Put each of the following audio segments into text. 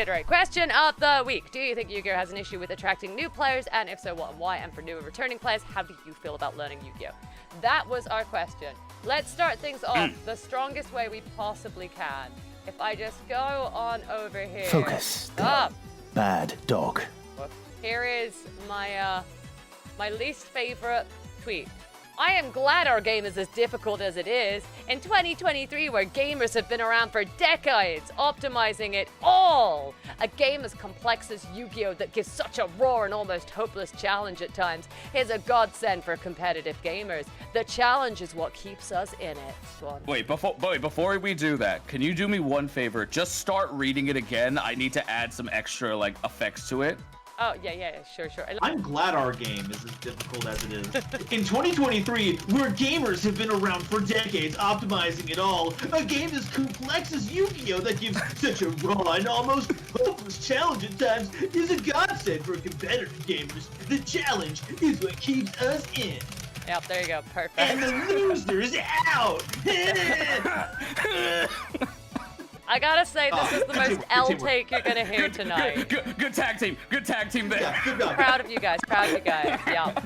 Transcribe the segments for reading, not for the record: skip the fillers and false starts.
Right. Question of the week. Do you think Yu-Gi-Oh has an issue with attracting new players? And if so, what and why? And for new and returning players, how do you feel about learning Yu-Gi-Oh? That was our question. Let's start things off the strongest way we possibly can. If I just go on over here. Focus. Stop. Bad dog. Here is my my least favorite tweet. I am glad our game is as difficult as it is. In 2023, where gamers have been around for decades, optimizing it all. A game as complex as Yu-Gi-Oh that gives such a raw and almost hopeless challenge at times is a godsend for competitive gamers. The challenge is what keeps us in it. Wait, before we do that, can you do me one favor? Just start reading it again. I need to add some extra like effects to it. Oh, yeah, sure. I'm glad our game is as difficult as it is. In 2023, where gamers have been around for decades optimizing it all, a game as complex as Yu-Gi-Oh that gives such a raw and almost hopeless challenge at times is a godsend for competitive gamers. The challenge is what keeps us in. Yep, there you go. Perfect. And the loser's out! I gotta say, this is the most L take you're gonna hear tonight. Good tag team. Good tag team there. Yeah, good job. Proud of you guys. Yeah.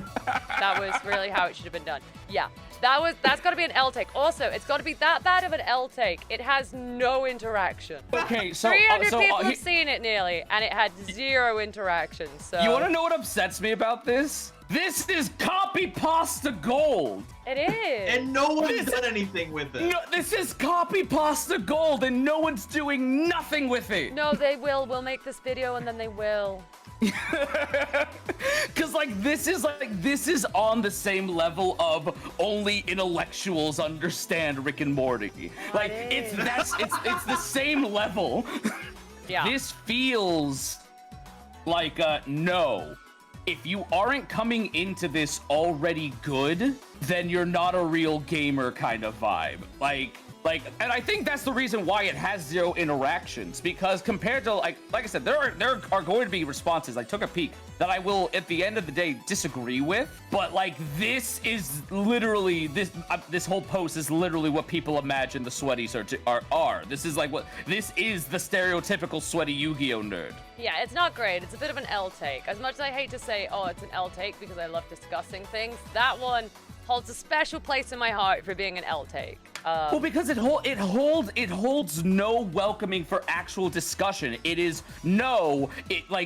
That was really how it should have been done. Yeah. That's gotta be an L take. Also, it's gotta be that bad of an L take. It has no interaction. Okay, so 300 people have seen it nearly, and it had 0 interaction. So you wanna know what upsets me about this? This is copy pasta gold. It is. And no one's done anything with it. No, this is copy pasta gold, and no one's doing nothing with it. No, they will. We'll make this video, and then they will. Cause this is on the same level of only intellectuals understand Rick and Morty. It's the same level. Yeah. This feels like no. If you aren't coming into this already good, then you're not a real gamer kind of vibe. And I think that's the reason why it has 0 interactions, because compared to like I said, there are going to be responses. I took a peek that I will at the end of the day disagree with, but this is literally this whole post is literally what people imagine the sweaties are. This is the stereotypical sweaty Yu-Gi-Oh nerd. Yeah, it's not great. It's a bit of an L take. As much as I hate to say, oh, it's an L take because I love discussing things, that one holds a special place in my heart for being an L take. Well, because it holds no welcoming for actual discussion. It is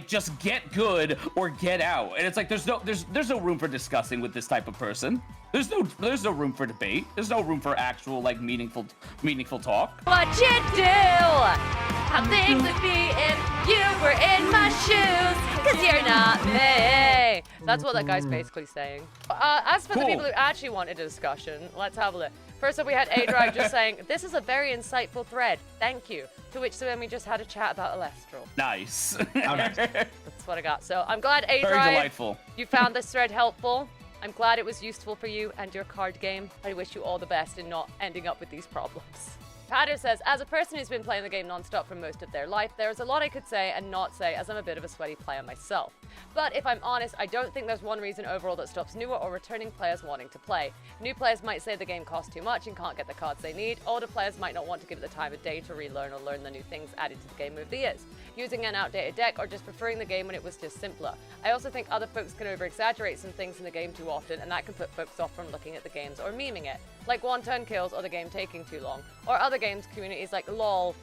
just get good or get out, and it's there's no room for discussing with this type of person. There's no room for debate. There's no room for actual meaningful talk. What you do? How things would be if you were in my shoes, 'cause you're not me. That's what that guy's basically saying. As for the people who actually wanted a discussion, let's have a look. First up, we had A-Drive just saying, this is a very insightful thread. Thank you. To which then we just had a chat about Alestral. Nice. That's what I got. So I'm glad A-Drive, very delightful. You found this thread helpful. I'm glad it was useful for you and your card game. I wish you all the best in not ending up with these problems. Patter says, as a person who's been playing the game non-stop for most of their life, there's a lot I could say and not say, as I'm a bit of a sweaty player myself. But if I'm honest, I don't think there's one reason overall that stops newer or returning players wanting to play. New players might say the game costs too much and can't get the cards they need. Older players might not want to give it the time of day to relearn or learn the new things added to the game over the years, using an outdated deck or just preferring the game when it was just simpler. I also think other folks can over-exaggerate some things in the game too often, and that can put folks off from looking at the games or memeing it, like one-turn kills or the game taking too long, or other games communities like LOL,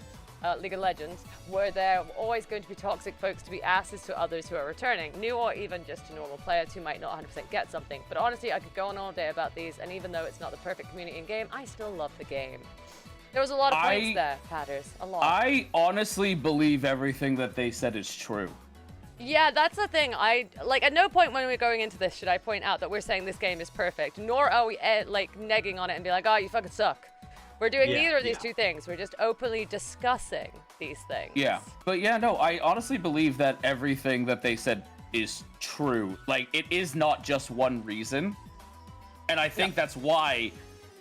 League of Legends, where there are always going to be toxic folks to be asses to others who are returning, new or even just to normal players who might not 100% get something. But honestly, I could go on all day about these, and even though it's not the perfect community in game, I still love the game. There was a lot of points there, Patters. A lot. I honestly believe everything that they said is true. Yeah, that's the thing. At no point when we're going into this should I point out that we're saying this game is perfect, nor are we negging on it and be like, oh, you fucking suck. We're doing neither of these two things. We're just openly discussing these things. Yeah, but no, I honestly believe that everything that they said is true. It is not just one reason, and I think that's why.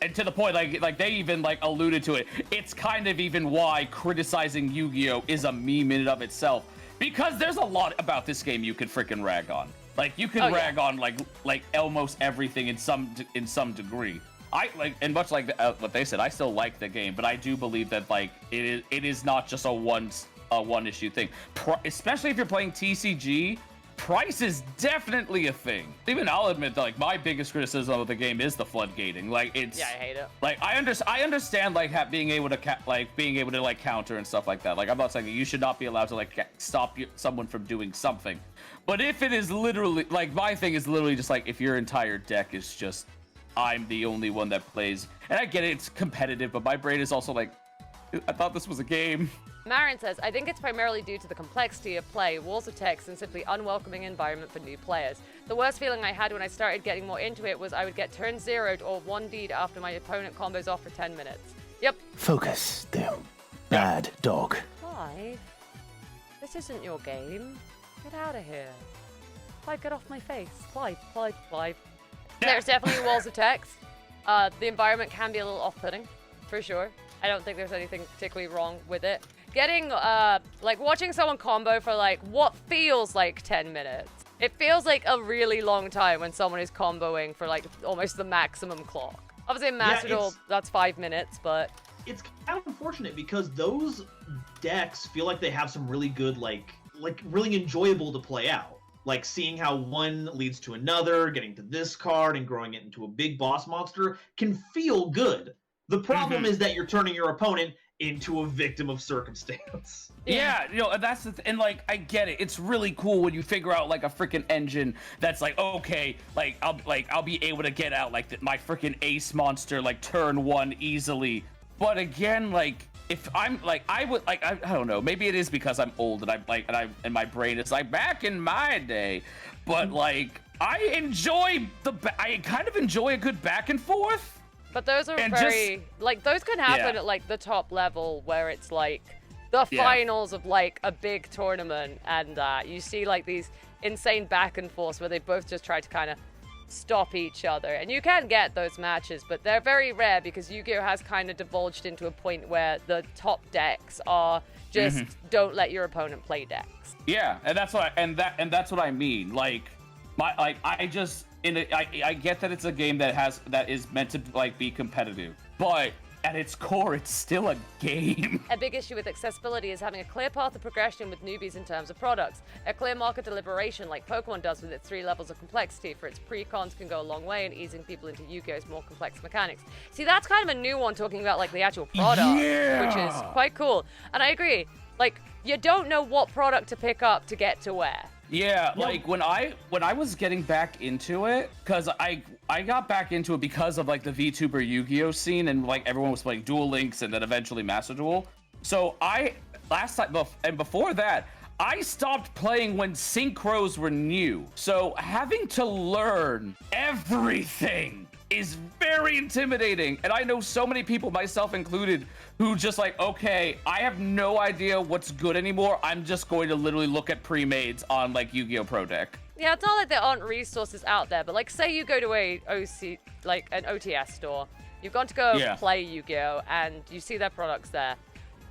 And to the point, they even alluded to it. It's kind of even why criticizing Yu-Gi-Oh is a meme in and of itself, because there's a lot about this game you could freaking rag on. You can rag on almost everything in some degree. And much like what they said, I still like the game, but I do believe that it is not just a one issue thing. Especially if you're playing TCG, price is definitely a thing. Even I'll admit that, like, my biggest criticism of the game is the floodgating. Like, it's Yeah, I hate it. like I understand like being able to counter and stuff like that. Like, I'm not saying that you should not be allowed to like stop someone from doing something, but if it is literally like, my thing is literally just like, if your entire deck is just, I'm the only one that plays, and I get it, it's competitive, but my brain is also like, I thought this was a game. Marin says, I think it's primarily due to the complexity of play, walls of text, and simply unwelcoming environment for new players. The worst feeling I had when I started getting more into it was I would get turn zeroed or 1D'd after my opponent combos off for 10 minutes. Yep. Focus, them. Bad dog. Clive, this isn't your game. Get out of here. Clive, get off my face. Clive. There's definitely walls of text. The environment can be a little off-putting, for sure. I don't think there's anything particularly wrong with it. Getting, like, watching someone combo for, like, what feels like 10 minutes. It feels like a really long time when someone is comboing for, like, almost the maximum clock. Obviously, in Master Duel, that's 5 minutes, but... It's kind of unfortunate because those decks feel like they have some really good, like really enjoyable to play out. Like, seeing how one leads to another, getting to this card, and growing it into a big boss monster can feel good. The problem is that you're turning your opponent into a victim of circumstance. Yeah, you know, and that's and like, I get it. It's really cool when you figure out like a freaking engine that's like, okay, like I'll be able to get out like my freaking ace monster like turn 1 easily. But again, like, if I'm like, I don't know, maybe it is because I'm old and I'm like, and my brain is like, back in my day. But like, I kind of enjoy a good back and forth. But those are like, those can happen at, like, the top level where it's, like, the finals of, like, a big tournament, and you see, like, these insane back and forths where they both just try to kind of stop each other. And you can get those matches, but they're very rare because Yu-Gi-Oh! Has kind of divulged into a point where the top decks are just don't let your opponent play decks. Yeah, and that's what that's what I mean. Like, I get that it's a game that is meant to like be competitive, but at its core, it's still a game. A big issue with accessibility is having a clear path of progression with newbies in terms of products. A clear market deliberation like Pokemon does with its 3 levels of complexity for its pre-cons can go a long way in easing people into Yu-Gi-Oh's more complex mechanics. See, that's kind of a new one, talking about like the actual product, which is quite cool. And I agree, like, you don't know what product to pick up to get to where. Yeah, like when I was getting back into it, because I got back into it because of like the Vtuber Yu-Gi-Oh scene, and like everyone was playing Duel Links and then eventually Master Duel. So before that, I stopped playing when synchros were new. So having to learn everything is very intimidating. And I know so many people, myself included, who just like, okay, I have no idea what's good anymore. I'm just going to literally look at pre-mades on like Yu-Gi-Oh! Pro Deck. Yeah, it's not like there aren't resources out there, but like, say you go to an OTS store, you've gone to go play Yu-Gi-Oh! And you see their products there.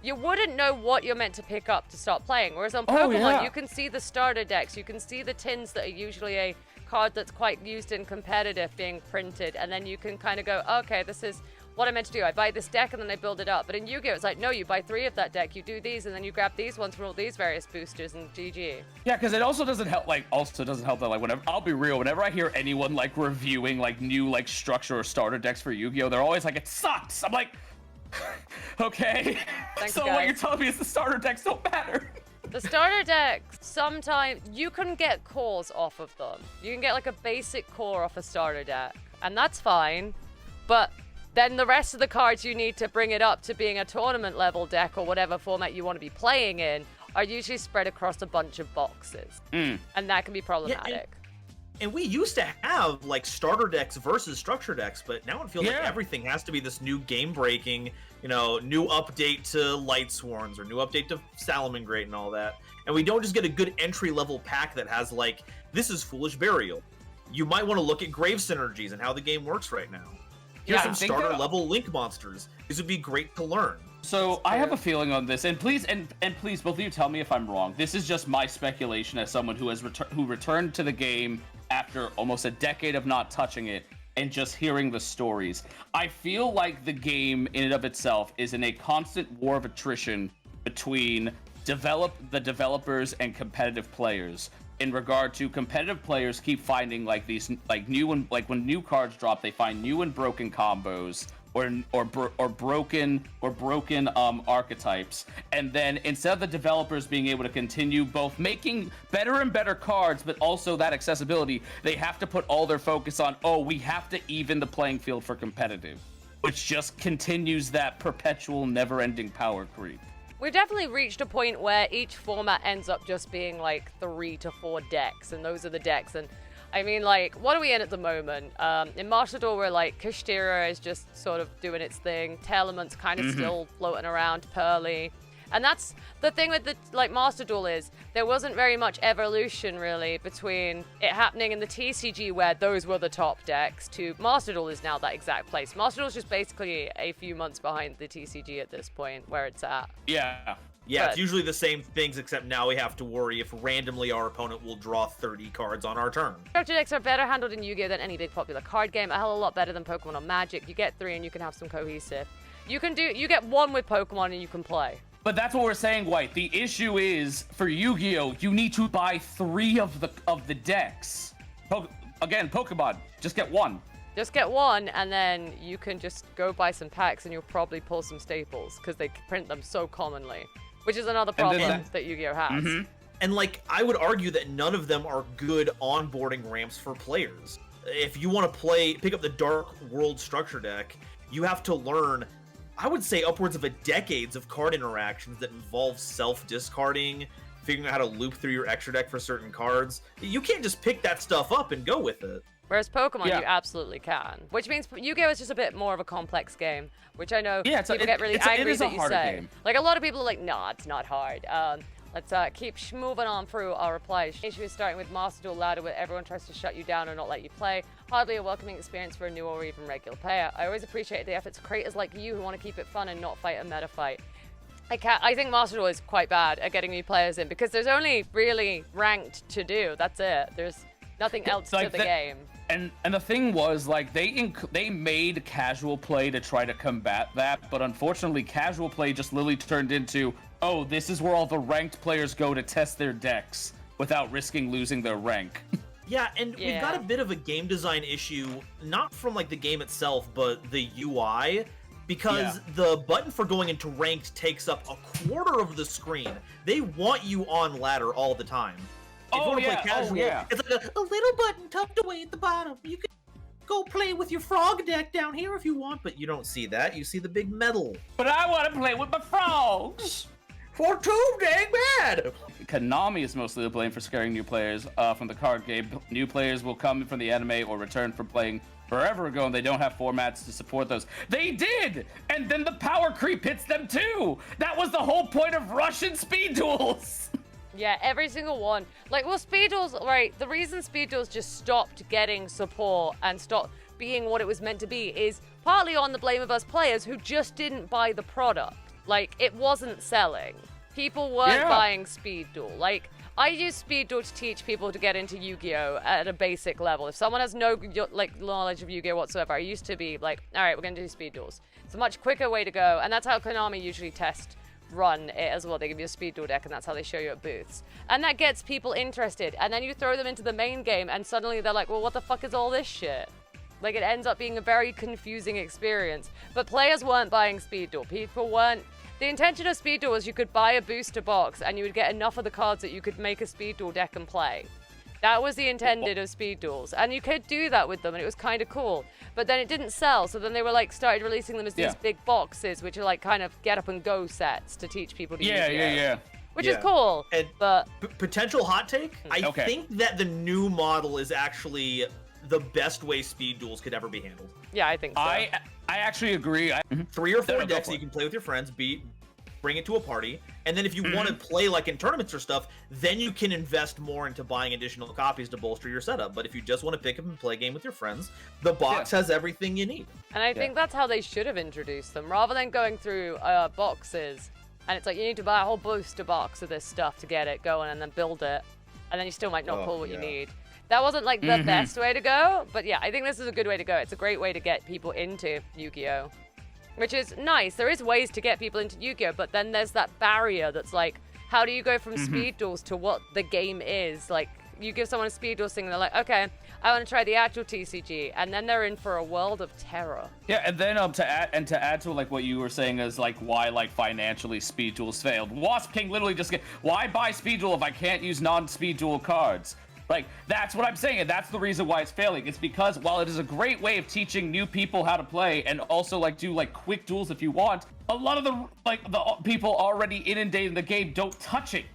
You wouldn't know what you're meant to pick up to start playing. Whereas on Pokemon, you can see the starter decks, you can see the tins that are usually a card that's quite used in competitive being printed, and then you can kind of go, okay, this is what I meant to do. I buy this deck and then I build it up. But in Yu-Gi-Oh! It's like, no, you buy 3 of that deck, you do these, and then you grab these ones from all these various boosters, and GG. Yeah, because it also doesn't help, that like whenever, I'll be real, whenever I hear anyone like reviewing like new like structure or starter decks for Yu-Gi-Oh! They're always like, it sucks. I'm like, okay. Thanks, so guys. what you're telling me is the starter decks don't matter. The starter decks, sometimes you can get cores off of them. You can get like a basic core off a starter deck, and that's fine. But then the rest of the cards you need to bring it up to being a tournament level deck or whatever format you want to be playing in are usually spread across a bunch of boxes. And that can be problematic. And we used to have like starter decks versus structure decks, but now it feels like everything has to be this new game-breaking, you know, new update to Light Sworns or new update to Salamangreat and all that. And we don't just get a good entry-level pack that has like, this is Foolish Burial. You might want to look at Grave Synergies and how the game works right now. Here's some starter-level Link monsters. These would be great to learn. So I have a feeling on this, and please, both of you tell me if I'm wrong. This is just my speculation as someone who has returned to the game after almost a decade of not touching it and just hearing the stories. I feel like the game in and of itself is in a constant war of attrition between the developers and competitive players. In regard to competitive players, keep finding like these new and like when new cards drop, they find new and broken combos or broken archetypes, and then instead of the developers being able to continue both making better and better cards, but also that accessibility, they have to put all their focus on, oh, we have to even the playing field for competitive, which just continues that perpetual never-ending power creep. We've definitely reached a point where each format ends up just being like 3 to 4 decks, and those are the decks. And I mean, like, what are we in at the moment? In Master Duel, we're like, Kushtira is just sort of doing its thing. Telement's kind of still floating around, Pearly. And that's the thing with the, like, Master Duel is there wasn't very much evolution, really, between it happening in the TCG, where those were the top decks, to Master Duel is now that exact place. Master Duel is just basically a few months behind the TCG at this point, where it's at. Yeah. Yeah, it's usually the same things, except now we have to worry if randomly our opponent will draw 30 cards on our turn. Structure decks are better handled in Yu-Gi-Oh! Than any big popular card game. A hell of a lot better than Pokemon or Magic. You get 3 and you can have some cohesive. You get 1 with Pokemon and you can play. But that's what we're saying, White. The issue is, for Yu-Gi-Oh!, you need to buy 3 of the decks. Again, Pokemon, just get 1. Just get 1, and then you can just go buy some packs, and you'll probably pull some staples, because they print them so commonly. Which is another problem that Yu-Gi-Oh! Has. And, like, I would argue that none of them are good onboarding ramps for players. If you want to pick up the Dark World structure deck, you have to learn, I would say, upwards of a decades of card interactions that involve self-discarding, figuring out how to loop through your extra deck for certain cards. You can't just pick that stuff up and go with it. Whereas Pokemon, you absolutely can. Which means Yu-Gi-Oh! Is just a bit more of a complex game, which I know people get really angry that you say. Game. Like, a lot of people are like, nah, it's not hard. Let's keep moving on through our replies. The issue is starting with Master Duel ladder, where everyone tries to shut you down or not let you play. Hardly a welcoming experience for a new or even regular player. I always appreciate the efforts of creators like you who want to keep it fun and not fight a meta fight. I think Master Duel is quite bad at getting new players in, because there's only really ranked to do. That's it. There's nothing else to the game. And the thing was, like, they made casual play to try to combat that, but unfortunately casual play just literally turned into, oh, this is where all the ranked players go to test their decks without risking losing their rank. Yeah, and we've got a bit of a game design issue, not from, like, the game itself, but the UI, because the button for going into ranked takes up a quarter of the screen. They want you on ladder all the time. If you want to play casual, it's like a little button tucked away at the bottom. You can go play with your frog deck down here if you want, but you don't see that. You see the big medal. But I want to play with my frogs! For too dang bad! Konami is mostly to blame for scaring new players from the card game. New players will come from the anime or return from playing forever ago, and they don't have formats to support those. They did! And then the power creep hits them too! That was the whole point of Russian speed duels! Yeah, every single one. Like, well, speed duels, right, the reason speed duels just stopped getting support and stopped being what it was meant to be is partly on the blame of us players who just didn't buy the product. Like, it wasn't selling. People weren't buying speed duel. Like, I use speed duel to teach people to get into Yu-Gi-Oh! At a basic level. If someone has no, like, knowledge of Yu-Gi-Oh! Whatsoever, I used to be like, all right, we're going to do speed duels. It's a much quicker way to go, and that's how Konami usually run it as well. They give you a speed duel deck, and that's how they show you at booths. And that gets people interested. And then you throw them into the main game, and suddenly they're like, well, what the fuck is all this shit? Like, it ends up being a very confusing experience. But players weren't buying speed duel. People weren't. The intention of speed duel was you could buy a booster box, and you would get enough of the cards that you could make a speed duel deck and play. That was the intended of speed duels, and you could do that with them, and it was kind of cool. But then it didn't sell, so then they were like started releasing them as these big boxes, which are like kind of get up and go sets to teach people to use it. Which is cool. And but potential hot take, I think that the new model is actually the best way speed duels could ever be handled. Yeah, I think so. I actually agree. 3 or 4 decks that you can play with your friends, bring it to a party, and then if you want to play like in tournaments or stuff, then you can invest more into buying additional copies to bolster your setup. But if you just want to pick up and play a game with your friends, the box has everything you need. And I think that's how they should have introduced them, rather than going through boxes. And it's like, you need to buy a whole booster box of this stuff to get it going and then build it. And then you still might not pull what you need. That wasn't like the best way to go, but yeah, I think this is a good way to go. It's a great way to get people into Yu-Gi-Oh! Which is nice. There is ways to get people into Yu-Gi-Oh! But then there's that barrier that's like, How do you go from speed duels to what the game is? Like, you give someone a speed duel thing, and they're like, okay, I want to try the actual TCG, and then they're in for a world of terror. Yeah, and then to add to like what you were saying is like why like financially speed duels failed. Wasp King literally just why buy speed duel if I can't use non-speed duel cards? Like, that's what I'm saying, and that's the reason why it's failing. It's because while it is a great way of teaching new people how to play and also like do like quick duels if you want, a lot of the people already inundated the game don't touch it.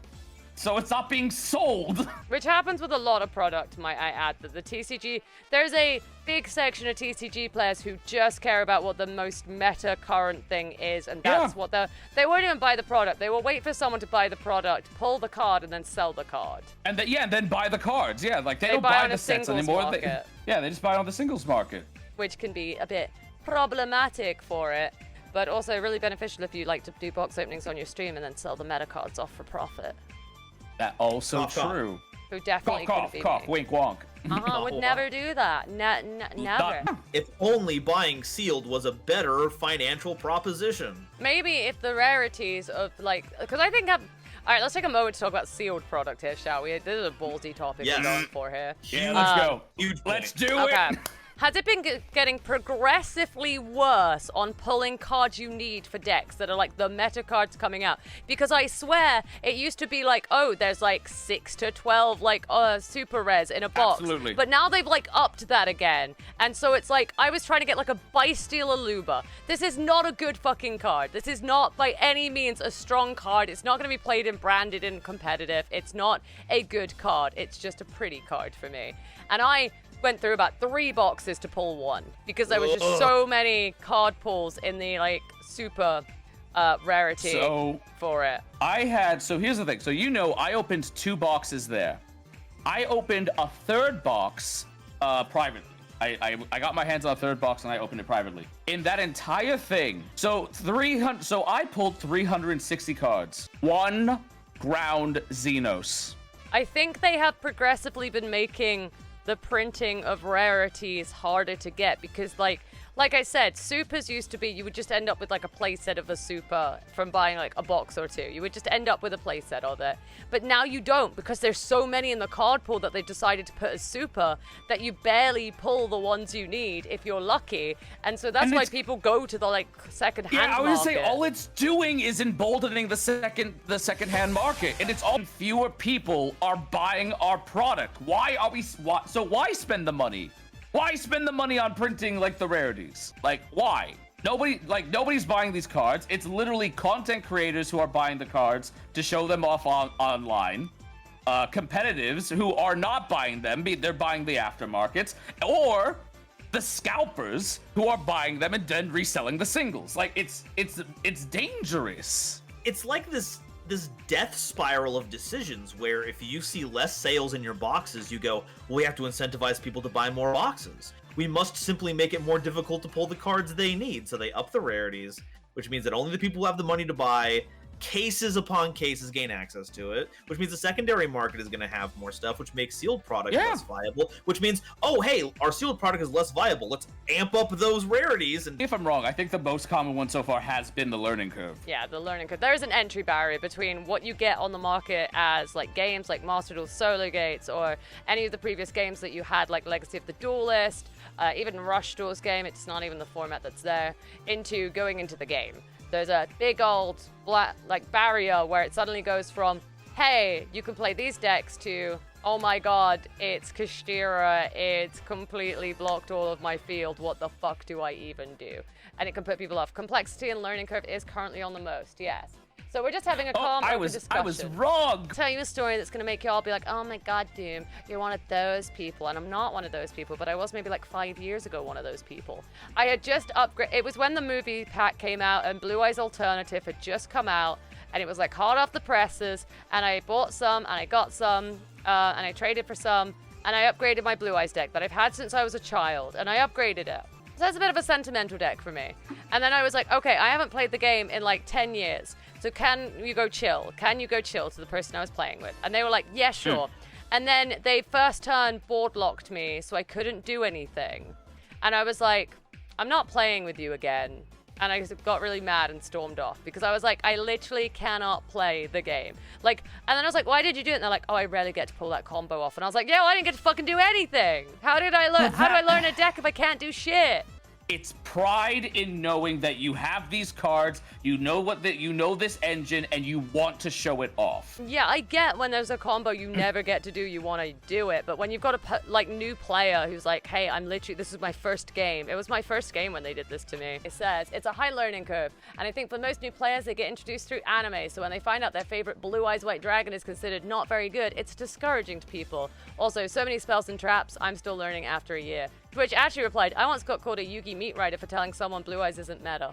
So it's not being sold. Which happens with a lot of product, might I add, that the TCG, there's a big section of TCG players who just care about what the most meta current thing is, and that's what they won't even buy the product. They will wait for someone to buy the product, pull the card, and then sell the card. And then buy the cards. Yeah, like they don't buy the sets anymore. They just buy it on the singles market. Which can be a bit problematic for it, but also really beneficial if you like to do box openings on your stream and then sell the meta cards off for profit. That also true. Who definitely cough, could be cough, me. wink, wonk. Would never do that. Never. If only buying sealed was a better financial proposition. Maybe if the rarities of, like, because I think all right, let's take a moment to talk about sealed product here, shall we? This is a ballsy topic we're going for here. Yeah, let's go. Let's do it. Has it been getting progressively worse on pulling cards you need for decks that are like the meta cards coming out? Because I swear it used to be like, oh, there's like 6 to 12 like super rares in a box. Absolutely. But now they've like upped that again. And so it's like, I was trying to get like a Bysteel Aluba. This is not a good fucking card. This is not by any means a strong card. It's not going to be played in branded and competitive. It's not a good card. It's just a pretty card for me. And I went through about 3 boxes to pull one because there was just so many card pulls in the like super rarity for it. So here's the thing. So I opened 2 boxes there. I opened a 3rd box privately. I got my hands on a 3rd box and I opened it privately. In that entire thing, so I pulled 360 cards. 1 ground Xenos. I think they have progressively been making the printing of rarities harder to get because like I said, supers used to be you would just end up with like a playset of a super from buying like a box or 2. You would just end up with a playset of it. But now you don't because there's so many in the card pool that they decided to put as super that you barely pull the ones you need if you're lucky. And so that's why people go to the like secondhand market. Yeah, I would say all it's doing is emboldening the secondhand market, and it's all fewer people are buying our product. Why spend the money? Why spend the money on printing like the rarities? Like, why? Nobody's buying these cards. It's literally content creators who are buying the cards to show them off online. Competitives who are not buying them, they're buying the aftermarkets, or the scalpers who are buying them and then reselling the singles. Like, it's dangerous. It's like this death spiral of decisions where if you see less sales in your boxes, you go, well, we have to incentivize people to buy more boxes. We must simply make it more difficult to pull the cards they need. So they up the rarities, which means that only the people who have the money to buy cases upon cases gain access to it, which means the secondary market is going to have more stuff, which makes sealed product less viable, which means, oh, hey, our sealed product is less viable. Let's amp up those rarities. And if I'm wrong, I think the most common one so far has been the learning curve. Yeah, the learning curve. There's an entry barrier between what you get on the market as like games like Master Duel Solo Gates or any of the previous games that you had, like Legacy of the Duelist, even Rush Duel's game, it's not even the format that's there, into going into the game. There's a big old barrier where it suddenly goes from, hey, you can play these decks to, oh my god, it's Kashtira, it's completely blocked all of my field, what the fuck do I even do? And it can put people off. Complexity and learning curve is currently on the most, yes. So we're just having a calm open discussion. I was wrong. I'll tell you a story that's going to make you all be like, oh my god, Doom, you're one of those people. And I'm not one of those people, but I was maybe like 5 years ago one of those people. I had just upgraded. It was when the movie pack came out and Blue Eyes Alternative had just come out. And it was like hot off the presses. And I bought some and I got some and I traded for some. And I upgraded my Blue Eyes deck that I've had since I was a child. And I upgraded it. So that's a bit of a sentimental deck for me. And then I was like, okay, I haven't played the game in like 10 years. So can you go chill? Can you go chill to the person I was playing with? And they were like, yeah, sure. And then they first turn board locked me, so I couldn't do anything. And I was like, I'm not playing with you again. And I got really mad and stormed off because I was like, I literally cannot play the game. Like, and then I was like, why did you do it? And they're like, oh, I rarely get to pull that combo off. And I was like, yeah, well, I didn't get to fucking do anything. How did I learn? How do I learn a deck if I can't do shit? It's pride in knowing that you have these cards, you know this engine, and you want to show it off. Yeah, I get when there's a combo you never get to do, you want to do it. But when you've got a new player who's like, hey, this is my first game. It was my first game when they did this to me. It says it's a high learning curve. And I think for most new players, they get introduced through anime. So when they find out their favorite Blue Eyes White Dragon is considered not very good, it's discouraging to people. Also, so many spells and traps, I'm still learning after a year. To which Ashley replied, I once got called a Yugi meat rider for telling someone Blue Eyes isn't meta.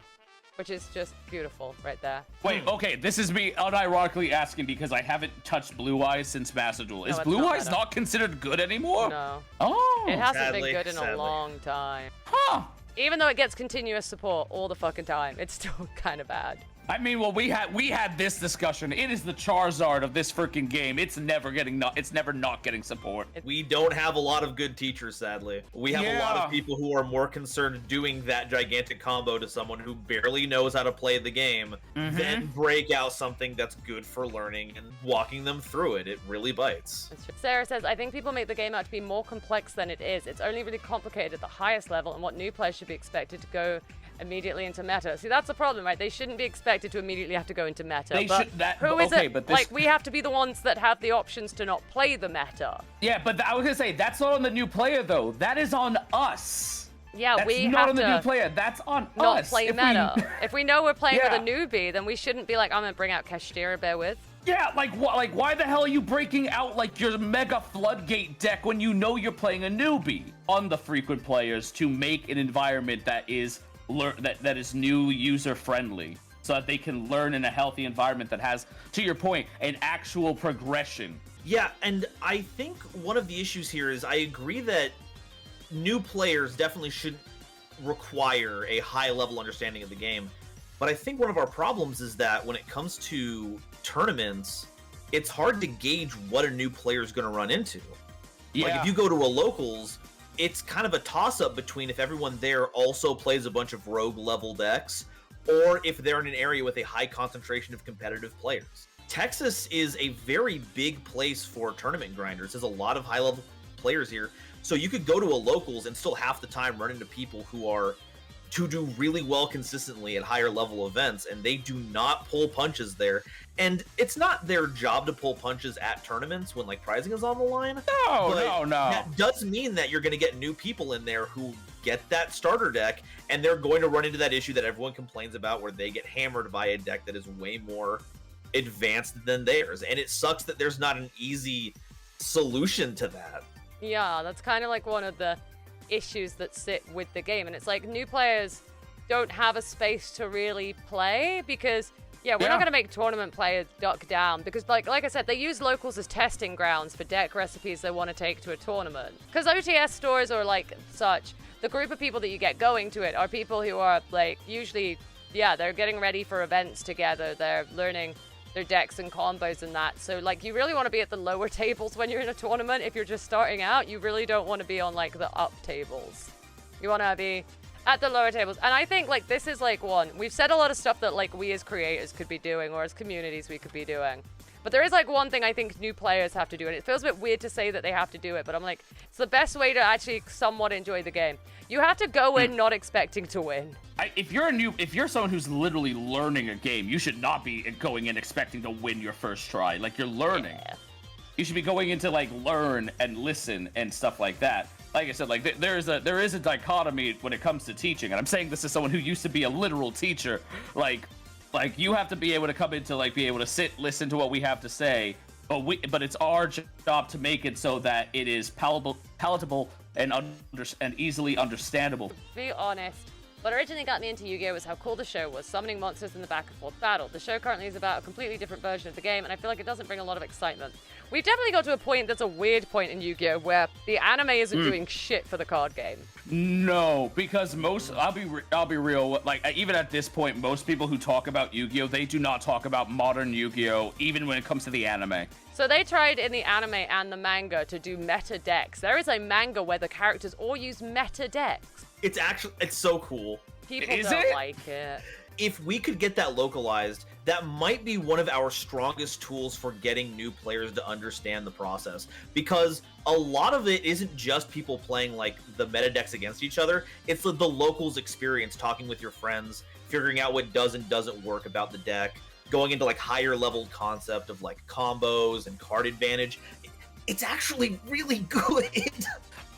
Which is just beautiful right there. Wait, okay, this is me unironically asking because I haven't touched Blue Eyes since Master Duel. Is Blue Eyes not considered good anymore? No. Oh. It hasn't been good in a long time. Huh. Even though it gets continuous support all the fucking time, it's still kind of bad. I mean, well, we had this discussion. It is the Charizard of this freaking game. It's never not getting support. We don't have a lot of good teachers, sadly. We have a lot of people who are more concerned doing that gigantic combo to someone who barely knows how to play the game, then break out something that's good for learning and walking them through it. It really bites. Sarah says, I think people make the game out to be more complex than it is. It's only really complicated at the highest level, and what new players should be expected to go immediately into meta. See, that's the problem, right? They shouldn't be expected to immediately have to go into meta. Like, we have to be the ones that have the options to not play the meta. Yeah, but I was gonna say, that's not on the new player, though. That is on us. Yeah, that's we not have on the to new player. That's on not us. play meta. If we know we're playing Yeah. with a newbie, then we shouldn't be like, I'm gonna bring out Kashtira, bear with. Yeah, like why the hell are you breaking out like your mega floodgate deck when you know you're playing a newbie? On the frequent players to make an environment that is that is new user friendly, so that they can learn in a healthy environment that has, to your point, an actual progression. Yeah, and I think one of the issues here is I agree that new players definitely should require a high level understanding of the game. But I think one of our problems is that when it comes to tournaments, it's hard to gauge what a new player is going to run into. Yeah. Like if you go to a locals, it's kind of a toss-up between if everyone there also plays a bunch of rogue level decks, or if they're in an area with a high concentration of competitive players. Texas is a very big place for tournament grinders. There's a lot of high-level players here. So you could go to a locals and still half the time run into people who are to do really well consistently at higher level events, and they do not pull punches there. And it's not their job to pull punches at tournaments when like prizing is on the line. No. That does mean that you're going to get new people in there who get that starter deck, and they're going to run into that issue that everyone complains about where they get hammered by a deck that is way more advanced than theirs. And it sucks that there's not an easy solution to that. Yeah, that's kind of like one of the issues that sit with the game, and it's like new players don't have a space to really play because we're not going to make tournament players duck down because like I said, they use locals as testing grounds for deck recipes they want to take to a tournament. Because OTS stores or like such, the group of people that you get going to it are people who are like usually they're getting ready for events together, they're learning their decks and combos and that. So like you really want to be at the lower tables when you're in a tournament. If you're just starting out, you really don't want to be on like the up tables. You want to be at the lower tables. And I think like this is like we've said a lot of stuff that like we as creators could be doing or as communities we could be doing. But there is like one thing I think new players have to do, and it feels a bit weird to say that they have to do it, but I'm like, it's the best way to actually somewhat enjoy the game. You have to go in not expecting to win. If you're someone who's literally learning a game, you should not be going in expecting to win your first try. Like you're learning. Yeah. You should be going into like learn and listen and stuff like that. Like I said, like there is a dichotomy when it comes to teaching, and I'm saying this as someone who used to be a literal teacher. Like you have to be able to come into like be able to sit, listen to what we have to say, but it's our job to make it so that it is palatable and easily understandable. To be honest, what originally got me into Yu-Gi-Oh was how cool the show was, summoning monsters in the back and forth battle. The show currently is about a completely different version of the game, and I feel like it doesn't bring a lot of excitement. We've definitely got to a point that's a weird point in Yu-Gi-Oh where the anime isn't doing shit for the card game. No, because I'll be real, like even at this point, most people who talk about Yu-Gi-Oh, they do not talk about modern Yu-Gi-Oh, even when it comes to the anime. So they tried in the anime and the manga to do meta decks. There is a manga where the characters all use meta decks. It's so cool. People Is don't it? like it. If we could get that localized, that might be one of our strongest tools for getting new players to understand the process. Because a lot of it isn't just people playing like the meta decks against each other. It's the locals experience, talking with your friends, figuring out what does and doesn't work about the deck, going into like higher level concept of like combos and card advantage. It's actually really good.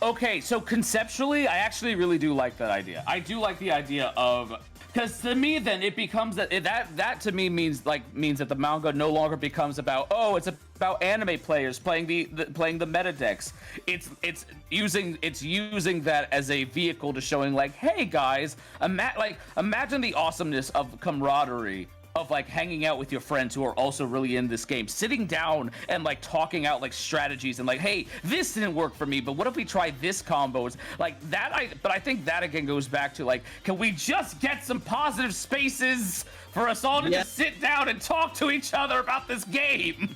Okay, so conceptually, I actually really do like that idea. I do like the idea of, because to me, then it becomes that to me means that the manga no longer becomes about, oh, it's about anime players playing the meta decks. It's using that as a vehicle to showing like, hey guys, imagine the awesomeness of camaraderie, of like hanging out with your friends who are also really in this game, sitting down and like talking out like strategies and like, hey, this didn't work for me, but what if we try this combos like that? But I think that again goes back to like, can we just get some positive spaces for us all to just sit down and talk to each other about this game?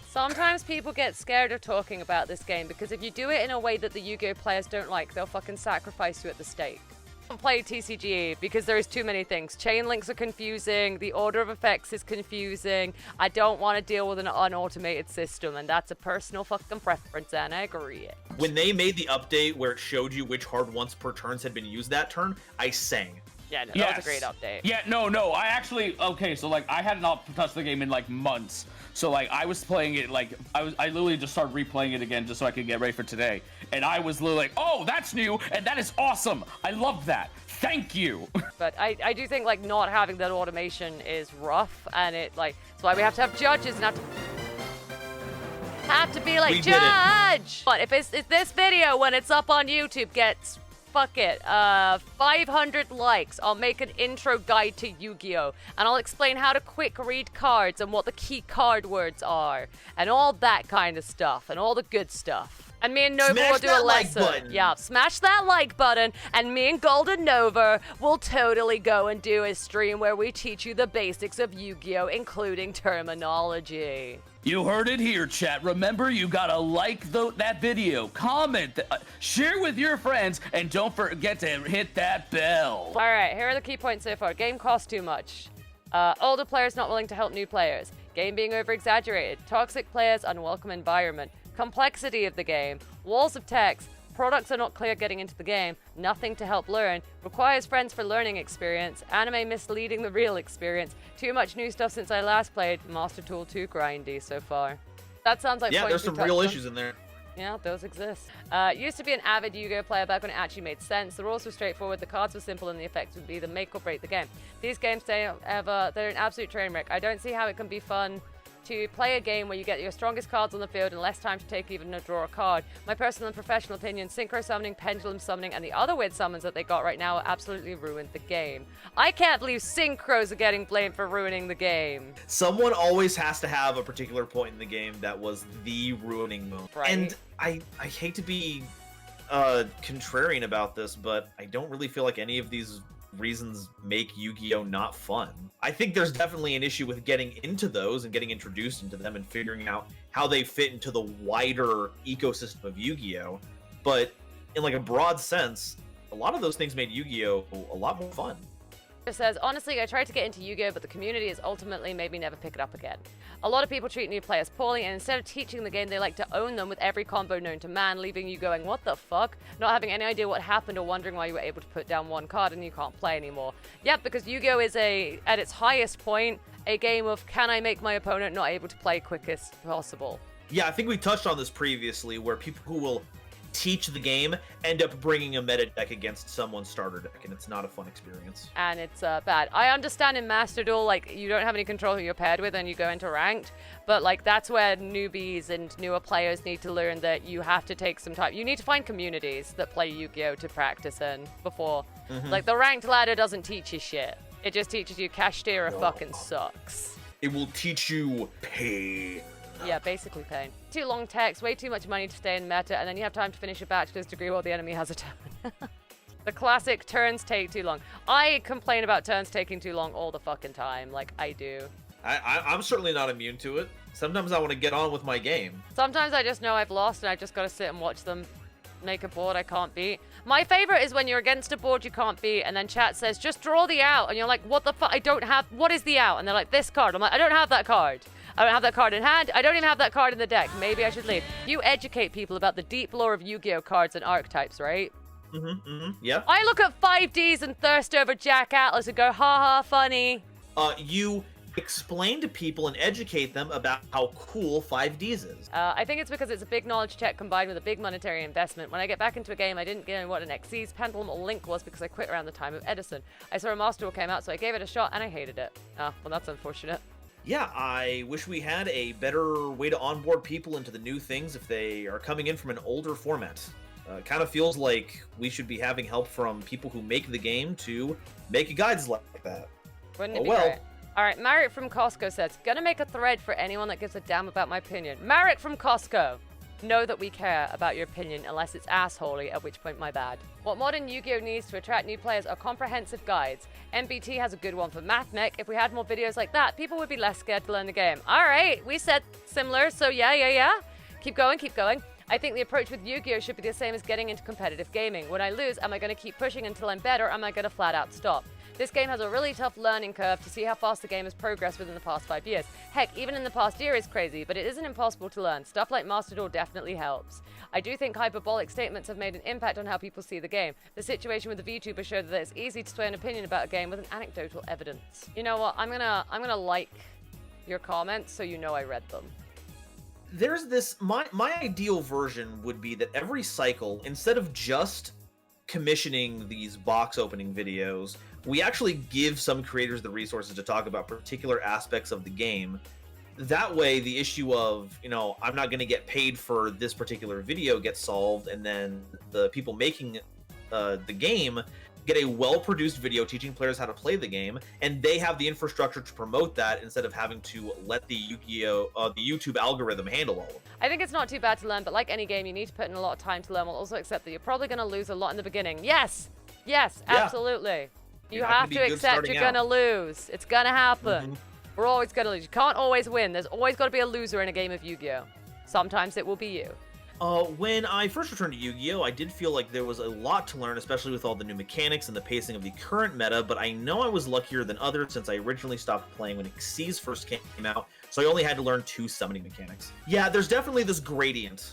Sometimes people get scared of talking about this game because if you do it in a way that the Yu-Gi-Oh players don't like, they'll fucking sacrifice you at the stake. Don't play TCGE because there is too many things. Chain links are confusing, the order of effects is confusing, I don't want to deal with an unautomated system, and that's a personal fucking preference, and I agree. When they made the update where it showed you which hard once per turns had been used that turn, I sang. Yeah, no, that was a great update. Yeah, no, I actually, okay, so like I had not touched the game in like months. So like I was playing it like I literally just started replaying it again just so I could get ready for today. And I was literally like, oh, that's new and that is awesome. I love that. Thank you. But I do think like not having that automation is rough, and it like that's why we have to have judges and have to be like, We did it. judge. But if this video when it's up on YouTube gets 500 likes, I'll make an intro guide to Yu-Gi-Oh! And I'll explain how to quick read cards and what the key card words are and all that kind of stuff and all the good stuff. And me and Nova Smash will do that a like lesson. button. Yeah, smash that like button, and me and Golden Nova will totally go and do a stream where we teach you the basics of Yu-Gi-Oh, including terminology. You heard it here, chat. Remember, you gotta like that video, comment, share with your friends, and don't forget to hit that bell. All right, here are the key points so far. Game costs too much. Older players not willing to help new players. Game being over-exaggerated. Toxic players, unwelcome environment. Complexity of the game. Walls of text. Products are not clear getting into the game. Nothing to help learn. Requires friends for learning experience. Anime misleading the real experience. Too much new stuff since I last played. Master Tool too grindy so far. That sounds like Yeah, points there's we some touched real on. issues in there. Yeah, those exist. Used to be an avid Yu-Gi-Oh player back when it actually made sense. The rules were straightforward, the cards were simple, and the effects would be the make or break the game. These games, they're an absolute train wreck. I don't see how it can be fun to play a game where you get your strongest cards on the field and less time to take even a draw a card. My personal and professional opinion, synchro summoning, pendulum summoning, and the other weird summons that they got right now absolutely ruined the game. I can't believe synchros are getting blamed for ruining the game. Someone always has to have a particular point in the game that was the ruining moment. Right. And I hate to be contrarian about this, but I don't really feel like any of these reasons make Yu-Gi-Oh not fun. I think there's definitely an issue with getting into those and getting introduced into them and figuring out how they fit into the wider ecosystem of Yu-Gi-Oh, but in like a broad sense, a lot of those things made Yu-Gi-Oh a lot more fun. It says, honestly, I tried to get into Yu-Gi-Oh, but the community has ultimately made me never pick it up again. A lot of people treat new players poorly, and instead of teaching the game, they like to own them with every combo known to man, leaving you going, what the fuck? Not having any idea what happened or wondering why you were able to put down one card and you can't play anymore. Yep, because Yu-Gi-Oh is at its highest point, a game of can I make my opponent not able to play quickest possible. Yeah, I think we touched on this previously, where people who will teach the game end up bringing a meta deck against someone's starter deck, and it's not a fun experience. And it's bad. I understand in Master Duel, like, you don't have any control who you're paired with and you go into ranked, but, like, that's where newbies and newer players need to learn that you have to take some time. You need to find communities that play Yu-Gi-Oh! To practice in before. Like, the ranked ladder doesn't teach you shit. It just teaches you Kashtira fucking sucks. It will teach you pain. Yeah, basically pain. Too long text, way too much money to stay in meta, and then you have time to finish a bachelor's degree while the enemy has a turn. The classic turns take too long. I complain about turns taking too long all the fucking time, like I do. I'm certainly not immune to it. Sometimes I want to get on with my game. Sometimes I just know I've lost and I just gotta sit and watch them make a board I can't beat. My favorite is when you're against a board you can't beat, and then chat says, just draw the out. And you're like, what the fuck? I don't have, what is the out? And they're like, this card. I'm like, I don't have that card. I don't have that card in hand. I don't even have that card in the deck. Maybe I should leave. You educate people about the deep lore of Yu-Gi-Oh cards and archetypes, right? Yeah. I look at 5Ds and thirst over Jack Atlas and go, haha, funny. You explain to people and educate them about how cool 5Ds is. I think it's because it's a big knowledge check combined with a big monetary investment. When I get back into a game, I didn't know what an Xyz Pendulum or Link was because I quit around the time of Edison. I saw a Master Duel came out, so I gave it a shot, and I hated it. Well, that's unfortunate. Yeah, I wish we had a better way to onboard people into the new things if they are coming in from an older format. It kind of feels like we should be having help from people who make the game to make guides like that. Wouldn't it be great? All right, Marek from Costco says, gonna make a thread for anyone that gives a damn about my opinion. Marek from Costco, know that we care about your opinion unless it's assholey, at which point my bad. What modern Yu-Gi-Oh needs to attract new players are comprehensive guides. MBT has a good one for MathMech. If we had more videos like that, people would be less scared to learn the game. All right, we said similar, so yeah. Keep going. I think the approach with Yu-Gi-Oh should be the same as getting into competitive gaming. When I lose, am I going to keep pushing until I'm better, or am I going to flat out stop? This game has a really tough learning curve to see how fast the game has progressed within the past 5 years. Heck, even in the past year is crazy, but it isn't impossible to learn. Stuff like Master Duel definitely helps. I do think hyperbolic statements have made an impact on how people see the game. The situation with the Vtuber showed that it's easy to sway an opinion about a game with an anecdotal evidence. You know what? I'm gonna like your comments so you know I read them. There's this, my ideal version would be that every cycle, instead of just commissioning these box opening videos, we actually give some creators the resources to talk about particular aspects of the game. That way, the issue of, I'm not going to get paid for this particular video gets solved, and then the people making the game get a well-produced video teaching players how to play the game, and they have the infrastructure to promote that instead of having to let the Yu-Gi-Oh, the YouTube algorithm handle all of it. I think it's not too bad to learn, but like any game, you need to put in a lot of time to learn, while also accept that you're probably going to lose a lot in the beginning. Yes, absolutely. You have to accept you're going to lose. It's going to happen. We're always going to lose. You can't always win. There's always got to be a loser in a game of Yu-Gi-Oh. Sometimes it will be you. When I first returned to Yu-Gi-Oh, I did feel like there was a lot to learn, especially with all the new mechanics and the pacing of the current meta, but I know I was luckier than others since I originally stopped playing when Xyz first came out, so I only had to learn 2 summoning mechanics. Yeah, there's definitely this gradient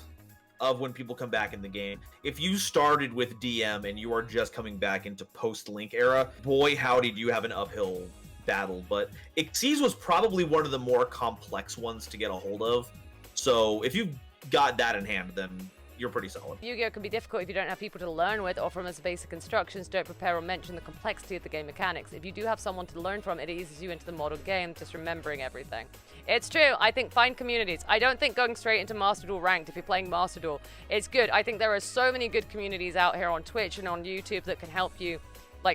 of when people come back in the game. If you started with DM and you are just coming back into post-Link era, boy howdy do you have an uphill battle, but Xyz was probably one of the more complex ones to get a hold of, so if you've got that in hand, then you're pretty solid. Yu-Gi-Oh can be difficult if you don't have people to learn with, or from as basic instructions, don't prepare or mention the complexity of the game mechanics. If you do have someone to learn from, it eases you into the modern game, just remembering everything. It's true. I think find communities. I don't think going straight into Master Duel Ranked, if you're playing Master Duel, it's good. I think there are so many good communities out here on Twitch and on YouTube that can help you,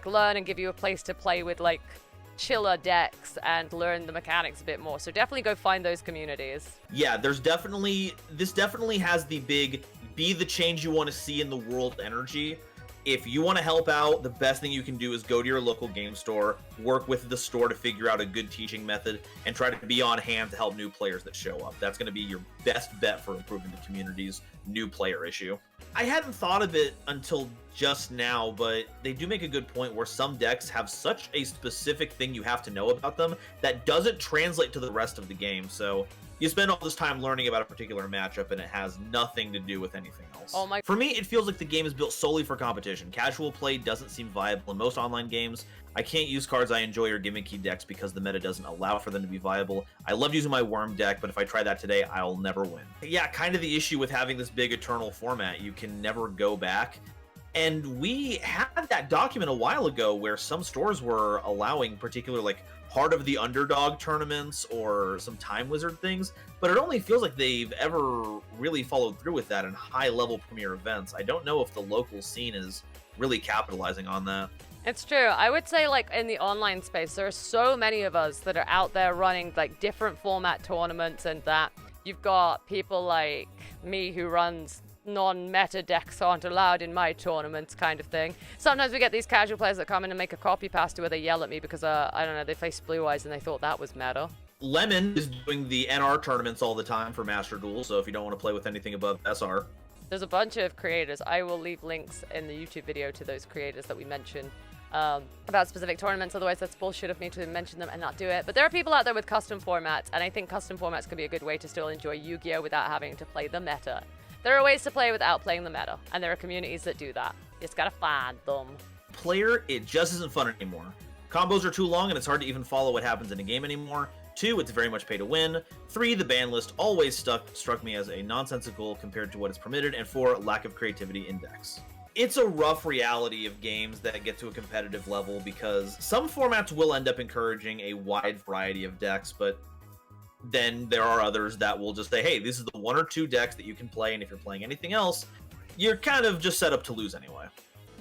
learn and give you a place to play with, chiller decks and learn the mechanics a bit more. So definitely go find those communities. Yeah, this definitely has the big be the change you want to see in the world energy. If you want to help out, the best thing you can do is go to your local game store, work with the store to figure out a good teaching method, and try to be on hand to help new players that show up. That's going to be your best bet for improving the community's new player issue. I hadn't thought of it until just now, but they do make a good point where some decks have such a specific thing you have to know about them that doesn't translate to the rest of the game. So you spend all this time learning about a particular matchup and it has nothing to do with anything else. For me, it feels like the game is built solely for competition. Casual play doesn't seem viable in most online games. I can't use cards I enjoy or gimmicky decks because the meta doesn't allow for them to be viable. I love using my worm deck, but if I try that today, I'll never win. Yeah, kind of the issue with having this big eternal format. You can never go back. And we had that document a while ago where some stores were allowing particular Heart of the Underdog tournaments or some Time Wizard things, but it only feels like they've ever really followed through with that in high-level premier events. I don't know if the local scene is really capitalizing on that. It's true. I would say in the online space, there are so many of us that are out there running different format tournaments, and that you've got people like me who runs non-meta decks aren't allowed in my tournaments kind of thing. Sometimes we get these casual players that come in and make a copy pasta where they yell at me because, I don't know, they face Blue Eyes and they thought that was meta. Lemon is doing the NR tournaments all the time for Master Duel, so if you don't want to play with anything above SR. There's a bunch of creators. I will leave links in the YouTube video to those creators that we mentioned about specific tournaments. Otherwise, that's bullshit of me to mention them and not do it. But there are people out there with custom formats, and I think custom formats can be a good way to still enjoy Yu-Gi-Oh! Without having to play the meta. There are ways to play without playing the meta, and there are communities that do that. You just gotta find them. Player, it just isn't fun anymore. Combos are too long, and it's hard to even follow what happens in a game anymore. 2, it's very much pay to win. 3, the ban list always struck me as a nonsensical compared to what is permitted. And 4, lack of creativity index. It's a rough reality of games that get to a competitive level because some formats will end up encouraging a wide variety of decks, but then there are others that will just say, hey, this is the 1 or 2 decks that you can play, and if you're playing anything else, you're kind of just set up to lose anyway.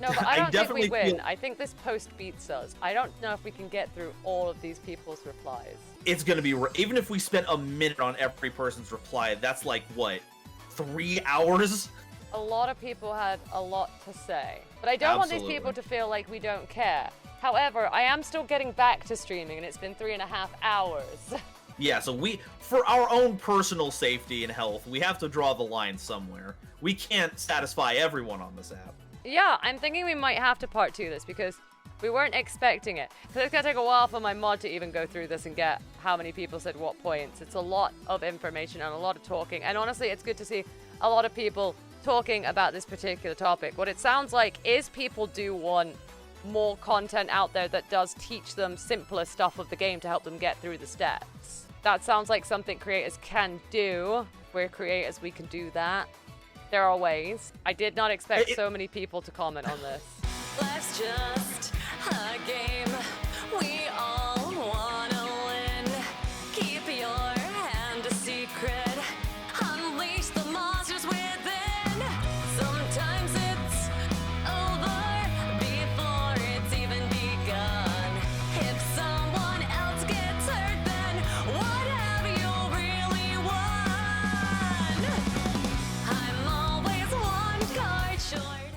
No, but I don't think we definitely win. feel- I think this post beats us. I don't know if we can get through all of these people's replies. It's going to be, even if we spent a minute on every person's reply, that's like, what, 3 hours? A lot of people had a lot to say. But I don't want these Absolutely. people to feel like we don't care. However, I am still getting back to streaming, and it's been 3.5 hours. Yeah, so for our own personal safety and health, we have to draw the line somewhere. We can't satisfy everyone on this app. Yeah, I'm thinking we might have to part 2 this because we weren't expecting it. Because it's going to take a while for my mod to even go through this and get how many people said what points. It's a lot of information and a lot of talking. And honestly, it's good to see a lot of people talking about this particular topic. What it sounds like is people do want more content out there that does teach them simpler stuff of the game to help them get through the steps. That sounds like something creators can do. If we're creators, we can do that. There are ways. I did not expect so many people to comment on this. Life's just a game. We all wanna win. Keep your hand a secret. Unleash the monsters within. Sometimes it's over before it's even begun. If someone else gets hurt, then what have you really won? I'm always one card short.